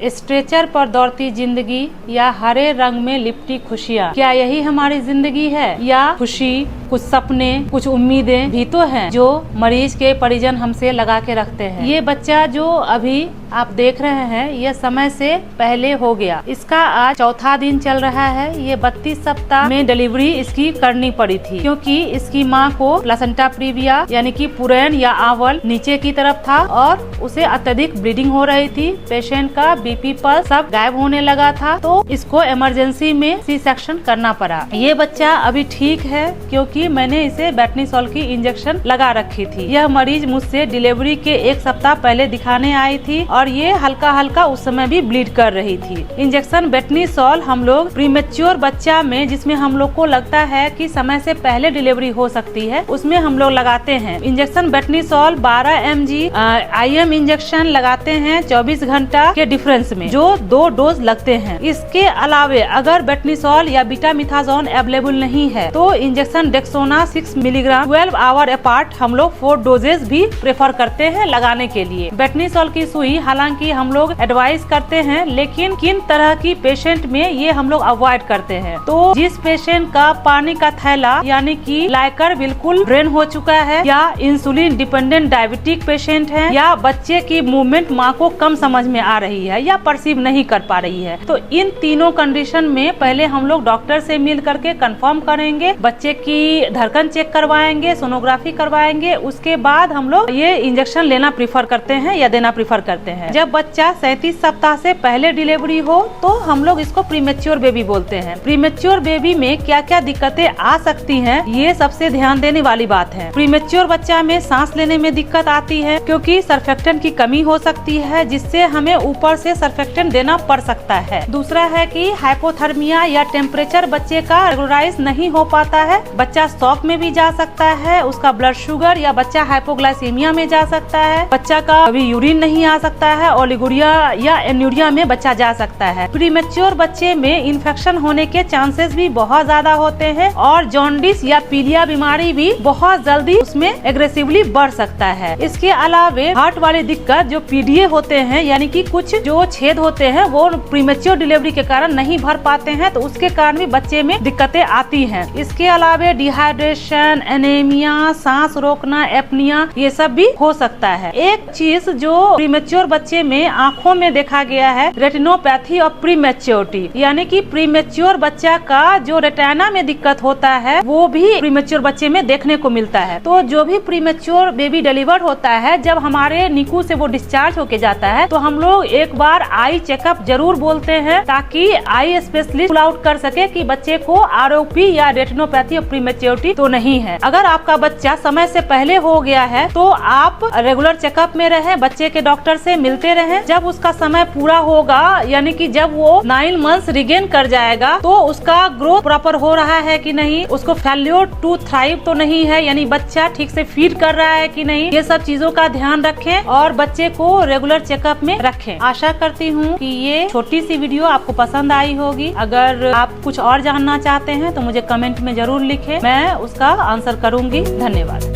Stretcher पर दौड़ती जिंदगी या हरे रंग में लिपटी खुशियाँ, क्या यही हमारी जिंदगी है? या खुशी, कुछ सपने, कुछ उम्मीदें भी तो हैं जो मरीज के परिजन हमसे लगा के रखते हैं। ये बच्चा जो अभी आप देख रहे हैं ये समय से पहले हो गया। इसका आज चौथा दिन चल रहा है। ये 32 सप्ताह में डिलीवरी इसकी करनी पड़ी थी क्योंकि इसकी माँ को प्लेसेंटा प्रीविया यानी कि पुरैन या आवल नीचे की तरफ था और उसे अत्यधिक ब्लीडिंग हो रही थी। पेशेंट का बीपी पर सब गायब होने लगा था तो इसको इमरजेंसी में सी सेक्शन करना पड़ा। ये बच्चा अभी ठीक है क्योंकि मैंने इसे बेटनीसोल की इंजेक्शन लगा रखी थी। यह मरीज मुझसे डिलीवरी के 1 सप्ताह पहले दिखाने आई थी और ये हल्का हल्का उस समय भी ब्लीड कर रही थी। इंजेक्शन बेटनीसोल हम लोग प्रीमेच्योर बच्चा में, जिसमें हम लोग को लगता है कि समय से पहले डिलीवरी हो सकती है, उसमें हम लोग लगाते हैं। इंजेक्शन बेटनीसोल 12 mg IM इंजेक्शन लगाते हैं 24 घंटा के डिफरेंस में, जो 2 डोज लगते हैं। इसके अलावे अगर बेटनीसोल या बीटामिथाजोन अवेलेबल नहीं है तो injection Dexona 6 milligram 12 hour apart हम लोग 4 डोजेज भी प्रेफर करते हैं लगाने के लिए। बेटनीसोल की सुई हालांकि हम लोग एडवाइस करते हैं, लेकिन किन तरह की पेशेंट में ये हम लोग अवॉइड करते हैं। तो जिस पेशेंट का पानी का थैला यानी कि लाइकर बिल्कुल ड्रेन हो चुका है, या इंसुलिन डिपेंडेंट डायबिटिक पेशेंट है, या बच्चे की मूवमेंट माँ को कम समझ में आ रही है या परसीव नहीं कर पा रही है, तो इन तीनों कंडीशन में पहले हम लोग डॉक्टर से मिल करके कंफर्म करेंगे, बच्चे की धड़कन चेक करवाएंगे, सोनोग्राफी करवाएंगे, उसके बाद हम लोग ये इंजेक्शन लेना प्रीफर करते हैं या देना प्रीफर करते हैं। जब बच्चा 37 सप्ताह से पहले डिलीवरी हो तो हम लोग इसको प्रीमेच्योर बेबी बोलते हैं। प्रीमेच्योर बेबी में क्या क्या दिक्कतें आ सकती हैं, ये सबसे ध्यान देने वाली बात है। प्रीमेच्योर बच्चा में सांस लेने में दिक्कत आती है क्योंकि सर्फेक्टेंट की कमी हो सकती है, जिससे हमें ऊपर से सर्फेक्टेंट देना पड़ सकता है। दूसरा है कि हाइपोथर्मिया या टेम्परेचर बच्चे का रेगुलराइज नहीं हो पाता है, बच्चा शॉक में भी जा सकता है, उसका ब्लड शुगर या बच्चा हाइपोग्लाइसीमिया में जा सकता है, बच्चा का कभी यूरिन नहीं आ सकता है, ओलिगोरिया या एन्यूरिया में बच्चा जा सकता है। प्रीमेच्योर बच्चे में इन्फेक्शन होने के चांसेस भी बहुत ज्यादा होते हैं और जॉन्डिस या पीलिया बीमारी भी बहुत जल्दी उसमें एग्रेसिवली बढ़ सकता है। इसके अलावे हार्ट वाली दिक्कत जो पीडीए होते हैं यानी कि कुछ जो छेद होते हैं वो प्रीमेच्योर डिलीवरी के कारण नहीं भर पाते हैं, तो उसके कारण भी बच्चे में दिक्कतें आती हैं। इसके अलावा डिहाइड्रेशन, एनीमिया, सांस रोकना, एपनिया, ये सब भी हो सकता है। एक चीज जो प्रीमेच्योर बच्चे में आंखों में देखा गया है, रेटिनोपैथी और प्रीमेच्योरिटी, यानी कि प्रीमेच्योर बच्चा का जो रेटिना में दिक्कत होता है वो भी प्रीमेच्योर बच्चे में देखने को मिलता है। तो जो भी प्रीमेच्योर बेबी डिलीवर होता है, जब हमारे निकू से वो डिस्चार्ज होके जाता है तो हम लोग एक बार आई चेकअप जरूर बोलते हैं ताकि आई स्पेशलिस्ट रूल आउट कर सके कि बच्चे को आरओपी या रेटिनोपैथी और प्रीमेच्योरिटी तो नहीं है। अगर आपका बच्चा समय से पहले हो गया है तो आप रेगुलर चेकअप में रहें, बच्चे के डॉक्टर से मिलते रहें। जब उसका समय पूरा होगा यानी कि जब वो 9 मंथ्स रिगेन कर जाएगा तो उसका ग्रोथ प्रॉपर हो रहा है कि नहीं, उसको फेल्योर टू थ्राइव तो नहीं है, यानी बच्चा ठीक से फीड कर रहा है कि नहीं, ये सब चीजों का ध्यान रखें और बच्चे को रेगुलर चेकअप में रखें। आशा करती हूँ कि ये छोटी सी वीडियो आपको पसंद आई होगी। अगर आप कुछ और जानना चाहते हैं तो मुझे कमेंट में जरूर लिखें, मैं उसका आंसर करूंगी। धन्यवाद।